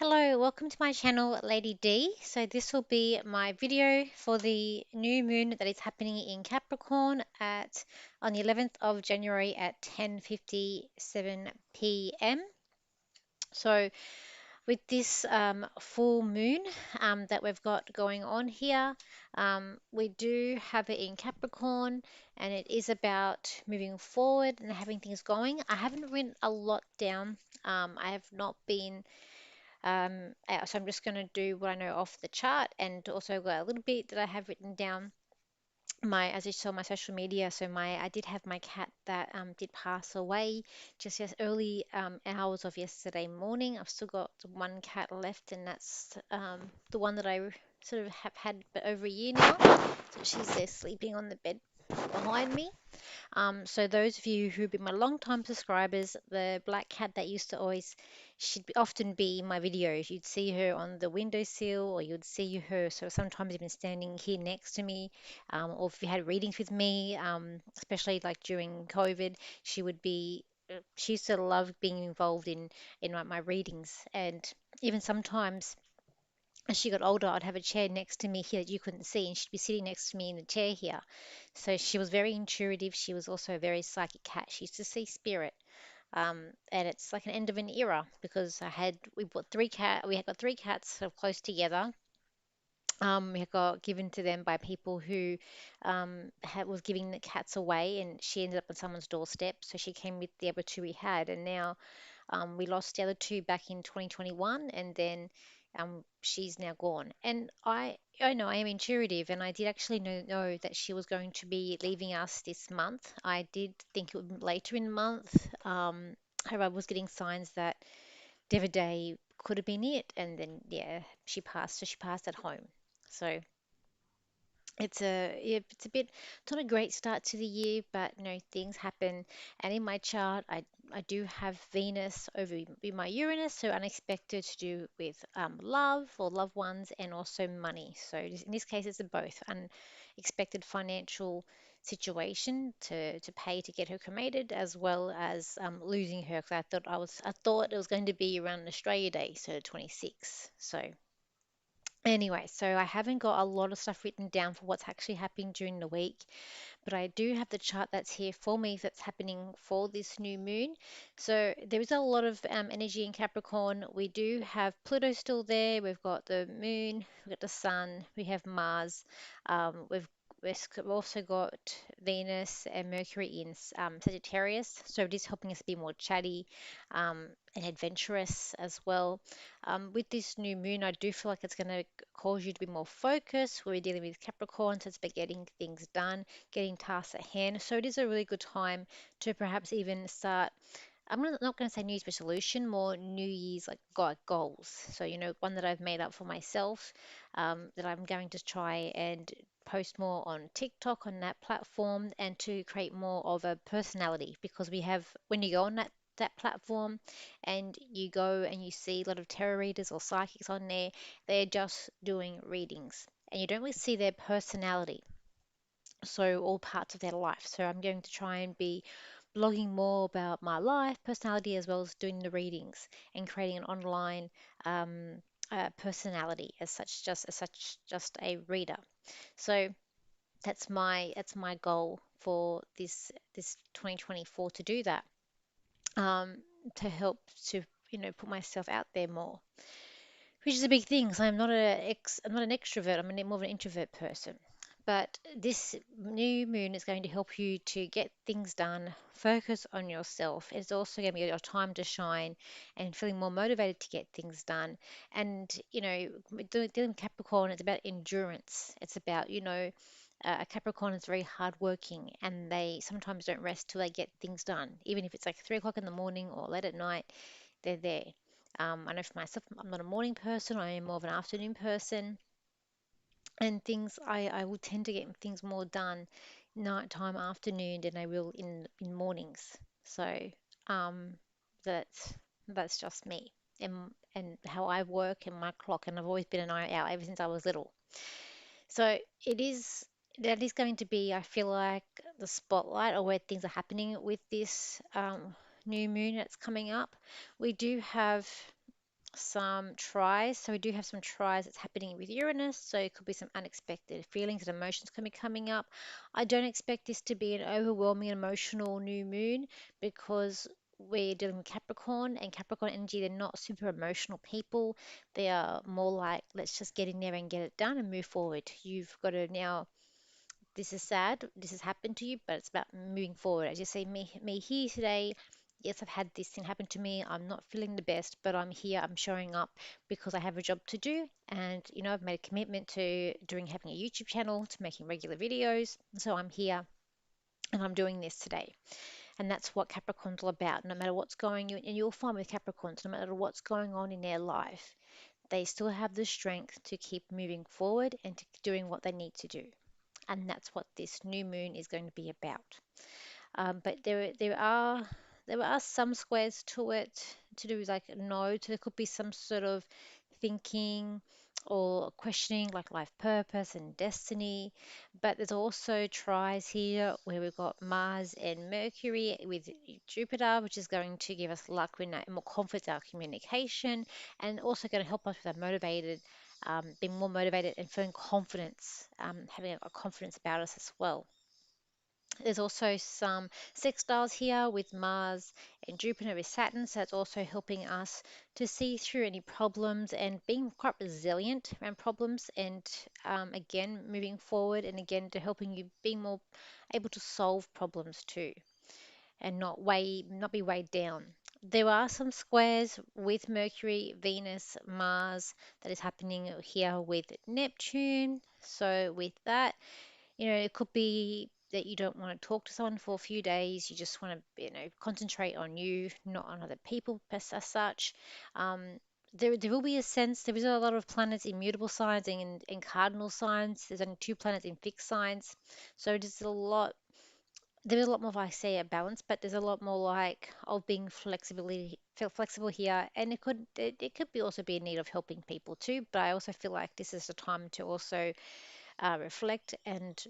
Hello, welcome to my channel, Lady D. So this will be my video for the new moon that is happening in Capricorn at on the 11th of January at 10:57 p.m. So with this full moon that we've got going on here, we do have it in Capricorn, and it is about moving forward and having things going. I haven't written a lot down. I have not been so I'm just going to do what I know off the chart and also got a little bit that I have written down as you saw my social media. So I did have my cat that did pass away just early hours of yesterday morning. I've still got one cat left, and that's the one that I sort of have had for over a year now. So she's there sleeping on the bed behind me. So those of you who've been my long-time subscribers, the black cat that used to always, she'd often be in my videos. You'd see her on the windowsill, or you'd see her, so sometimes even standing here next to me, or if you had readings with me, especially like during COVID, she would be. She used to love being involved in my readings, and even sometimes as she got older, I'd have a chair next to me here that you couldn't see, and she'd be sitting next to me in the chair here. So she was very intuitive. She was also a very psychic cat. She used to see spirit. And it's like an end of an era because we had got three cats sort of close together. We had got given to them by people who was giving the cats away, and she ended up on someone's doorstep. So she came with the other two we had, and now we lost the other two back in 2021, and then she's now gone. And I know I am intuitive, and I did actually know that she was going to be leaving us this month. I did think it would be later in the month. However, I was getting signs that the other day could have been it, and then yeah, she passed. So she passed at home. So it's a bit, it's not a great start to the year, but things happen. And in my chart, I do have Venus over in my Uranus, so unexpected to do with love or loved ones, and also money. So in this case, it's a both unexpected financial situation to pay to get her cremated, as well as losing her. Because I thought it was going to be around Australia Day, so 26. So. Anyway, so I haven't got a lot of stuff written down for what's actually happening during the week, but I do have the chart that's here for me that's happening for this new moon. So there is a lot of energy in Capricorn. We do have Pluto still there. We've got the moon, we've got the sun, we have Mars. We've also got Venus and Mercury in Sagittarius. So it is helping us be more chatty and adventurous as well. With this new moon, I do feel like it's going to cause you to be more focused. We're dealing with Capricorn, so it's about getting things done, getting tasks at hand. So it is a really good time to perhaps even start. Not going to say New Year's resolution, more New Year's like goals. So, one that I've made up for myself, that I'm going to try and post more on TikTok on that platform, and to create more of a personality, because when you go on that platform and you go and you see a lot of tarot readers or psychics on there, they're just doing readings, and you don't really see their personality, so all parts of their life. So I'm going to try and be blogging more about my life, personality, as well as doing the readings and creating an online personality just a reader. So that's my goal for this 2024, to do that, um, to help to put myself out there more, which is a big thing. So I'm not an extrovert. I'm more of an introvert person. But this new moon is going to help you to get things done, focus on yourself. It's also going to be your time to shine and feeling more motivated to get things done. And, dealing with Capricorn, it's about endurance. It's about, a Capricorn is very hardworking, and they sometimes don't rest till they get things done. Even if it's like 3 o'clock in the morning or late at night, they're there. I know for myself, I'm not a morning person. I am more of an afternoon person, and I will tend to get things more done nighttime, afternoon than I will in mornings. So um, that's that's just me, and how I work and my clock. And I've always been an night owl ever since I was little. So that is going to be, I feel like, the spotlight, or where things are happening with this new moon that's coming up. We do have some tries. So we do have some tries that's happening with Uranus. So it could be some unexpected feelings and emotions can be coming up. I don't expect this to be an overwhelming emotional new moon because we're dealing with Capricorn, and Capricorn energy, they're not super emotional people. They are more like, let's just get in there and get it done and move forward. You've got to now, this is sad, this has happened to you, but it's about moving forward. As you say, me here today, yes, I've had this thing happen to me. I'm not feeling the best, but I'm here, I'm showing up because I have a job to do. And, I've made a commitment to doing having a YouTube channel, to making regular videos. So I'm here and I'm doing this today. And that's what Capricorn's all about. No matter what's going on, and you'll find with Capricorns, no matter what's going on in their life, they still have the strength to keep moving forward and to doing what they need to do. And that's what this new moon is going to be about. But there are some squares to it to do with like a note. There could be some sort of thinking or questioning like life purpose and destiny. But there's also tries here where we've got Mars and Mercury with Jupiter, which is going to give us luck with more confidence in our communication, and also going to help us with our motivated, being more motivated and feeling confidence, having a confidence about us as well. There's also some sextiles here with Mars and Jupiter with Saturn, so it's also helping us to see through any problems and being quite resilient around problems, and again moving forward, and again to helping you be more able to solve problems too, and not be weighed down. There are some squares with Mercury, Venus, Mars that is happening here with Neptune. So with that, it could be that you don't want to talk to someone for a few days. You just want to, concentrate on you, not on other people as such. Um, there will be a sense, there is a lot of planets in mutable signs and in cardinal signs. There's only two planets in fixed signs. So it is a lot, there is a lot more, like I say, a balance, but there's a lot more like of being flexible here. And it could be also be a need of helping people too. But I also feel like this is the time to also reflect and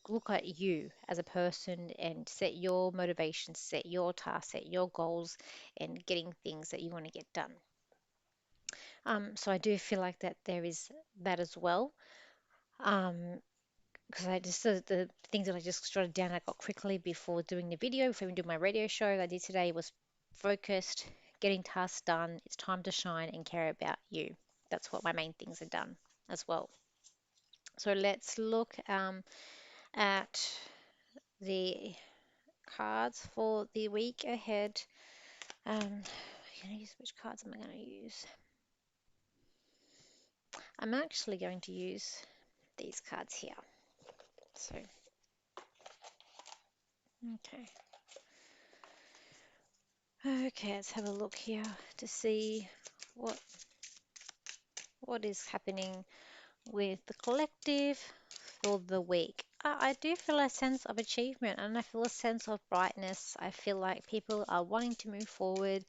look at you as a person and set your motivations, set your tasks, set your goals, and getting things that you want to get done. So I do feel like that there is that as well. Because I just the things that I just jotted down, I got quickly before doing the video, before even doing my radio show that I did today was focused, getting tasks done. It's time to shine and care about you. That's what my main things are done as well. So let's look at the cards for the week ahead. I'm going to use, which cards am I going to use? I'm actually going to use these cards here. So, okay. Okay, let's have a look here to see what what is happening with the collective for the week. I do feel a sense of achievement and I feel a sense of brightness. I feel like people are wanting to move forward.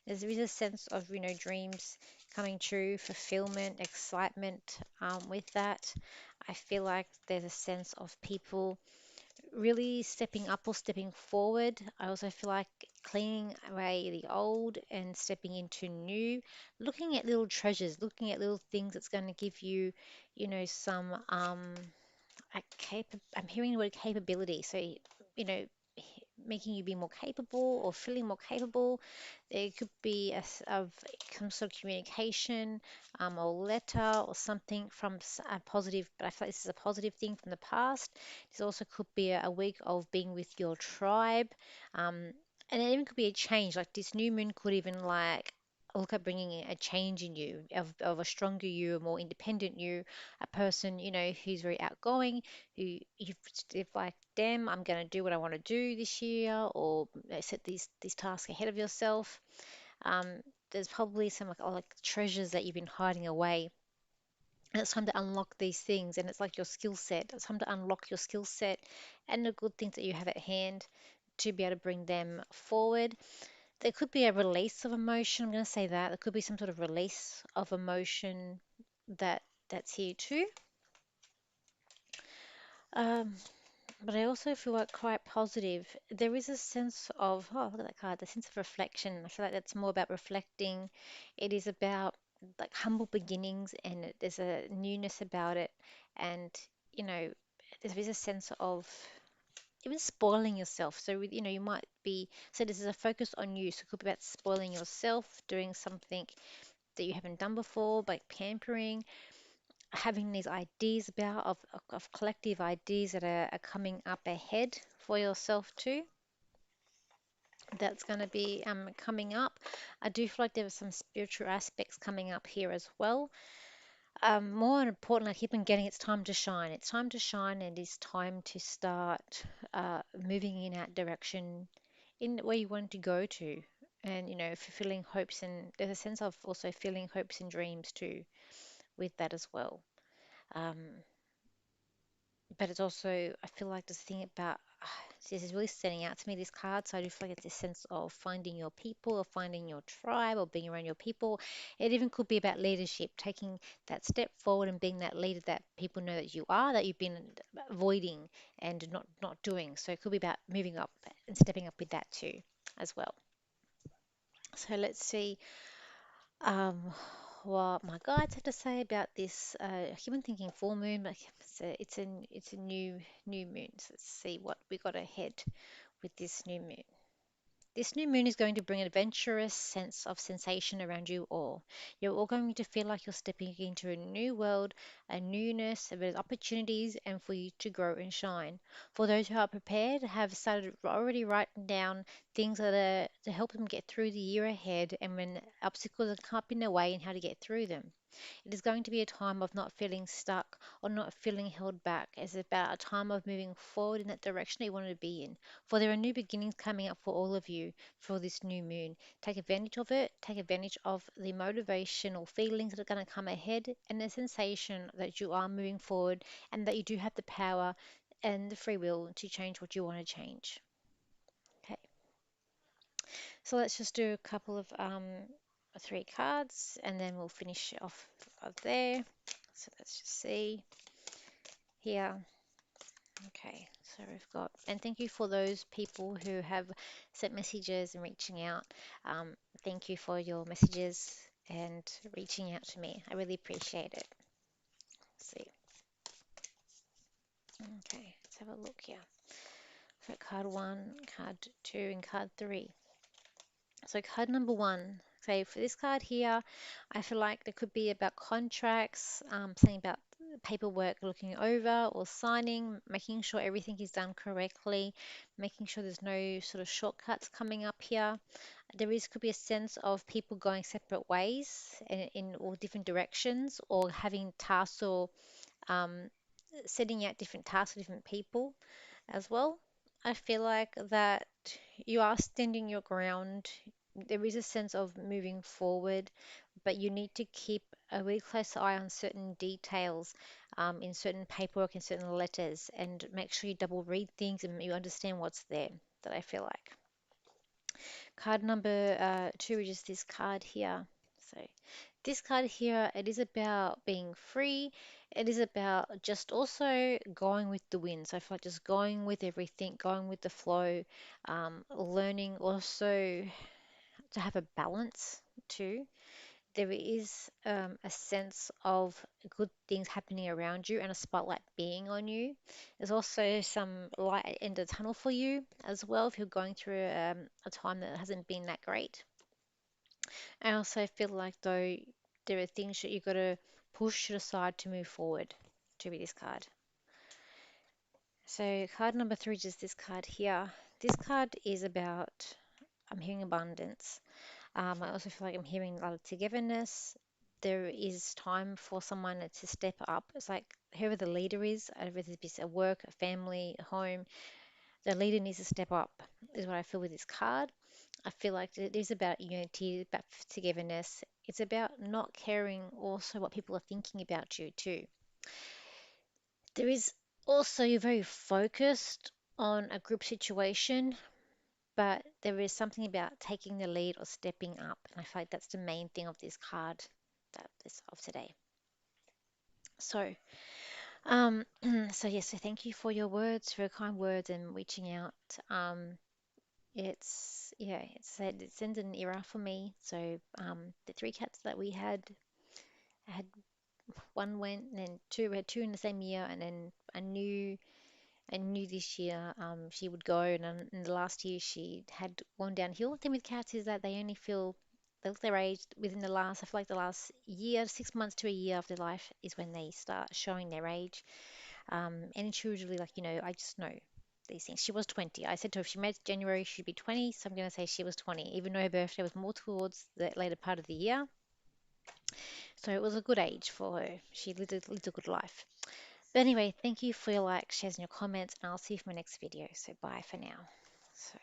There is a sense of, dreams coming true, fulfillment, excitement with that. I feel like there's a sense of people really stepping up or stepping forward. I also feel like cleaning away the old and stepping into new, looking at little treasures, looking at little things that's going to give you, some I'm hearing the word capability. So, making you be more capable or feeling more capable. There could be of some sort of communication, or letter or something from a positive, but I feel like this is a positive thing from the past. This also could be a week of being with your tribe. And it even could be a change, like this new moon could even like look at bringing a change in you, of a stronger you, a more independent you, a person, who's very outgoing, who if like, damn, I'm gonna do what I want to do this year, or set these tasks ahead of yourself. Um, there's probably some like treasures that you've been hiding away. And it's time to unlock these things, and it's like your skill set. It's time to unlock your skill set and the good things that you have at hand to be able to bring them forward. There could be a release of emotion. I'm going to say that. There could be some sort of release of emotion that's here too. Um, But I also feel like quite positive. There is a sense of, oh, look at that card, the sense of reflection. I feel like that's more about reflecting. It is about like humble beginnings, and there's a newness about it. And, you know, there is a sense of even spoiling yourself. So, you might be, so this is a focus on you. So it could be about spoiling yourself, doing something that you haven't done before, like pampering, having these ideas about of collective ideas that are coming up ahead for yourself too. That's going to be coming up. I do feel like there are some spiritual aspects coming up here as well. More important, I keep on getting it's time to shine. It's time to shine, and it's time to start moving in that direction in where you want to go to. And, fulfilling hopes, and there's a sense of also feeling hopes and dreams too with that as well. Um, but it's also, I feel like this thing about this is really standing out to me, this card. So I do feel like it's this sense of finding your people or finding your tribe or being around your people. It even could be about leadership, taking that step forward and being that leader that people know that you are, that you've been avoiding and not doing. So it could be about moving up and stepping up with that too as well. So let's see um, what my guides have to say about this. I keep on thinking full moon, but it's a new moon. So let's see what we got ahead with this new moon. This new moon is going to bring an adventurous sense of sensation around you all. You're all going to feel like you're stepping into a new world, a newness, with opportunities, and for you to grow and shine. For those who are prepared, have started already writing down things that are to help them get through the year ahead, and when obstacles are come up in their way, and how to get through them. It is going to be a time of not feeling stuck or not feeling held back. It's about a time of moving forward in that direction that you want to be in. For there are new beginnings coming up for all of you for this new moon. Take advantage of it. Take advantage of the motivational feelings that are going to come ahead and the sensation that you are moving forward and that you do have the power and the free will to change what you want to change. Okay, so let's just do a couple of three cards and then we'll finish off of there. So let's just see here. Okay, so we've got, and thank you for those people who have sent messages and reaching out. Um, Thank you for your messages and reaching out to me. I really appreciate it. Let's see. Okay, let's have a look here. So card one, card two, and card three. So card number one, say for this card here, I feel like there could be about contracts, something about paperwork looking over or signing, making sure everything is done correctly, making sure there's no sort of shortcuts coming up here. There is could be a sense of people going separate ways in all different directions or having tasks or um, setting out different tasks for different people as well. I feel like that you are standing your ground. There is a sense of moving forward, but you need to keep a really close eye on certain details in certain paperwork and certain letters, and make sure you double read things and you understand what's there. That I feel like. Card number two is just this card here. So this card here, it is about being free. It is about just also going with the wind. So I feel like just going with everything, going with the flow, learning also to have a balance too. There is a sense of good things happening around you and a spotlight being on you. There's also some light at the end of the tunnel for you as well if you're going through a time that hasn't been that great. I also feel like though there are things that you've got to push to the side to move forward to be this card. So card number three is this card here. This card is about I'm hearing abundance. I also feel like I'm hearing a lot of togetherness. There is time for someone to step up. It's like whoever the leader is, whether it's a work, a family, a home, the leader needs to step up, is what I feel with this card. I feel like it is about unity, about togetherness. It's about not caring also what people are thinking about you too. There is also you're very focused on a group situation, but there is something about taking the lead or stepping up, and I feel like that's the main thing of this card that is of today. So So yes, so thank you for your words, for your kind words and reaching out. Um, it's yeah, it's ended an era for me. So the three cats that we had, I had one went, and then two, we had two in the same year, and then I knew this year she would go, and then in the last year she had gone downhill. The thing with cats is that they only feel they look their age within the last, I feel like the last year, 6 months to a year of their life is when they start showing their age. And intuitively, like, I just know these things. She was 20. I said to her if she made January, she'd be 20. So I'm going to say she was 20, even though her birthday was more towards the later part of the year. So it was a good age for her. She lived a good life. But anyway, thank you for your likes, shares, and your comments, and I'll see you for my next video. So bye for now. So.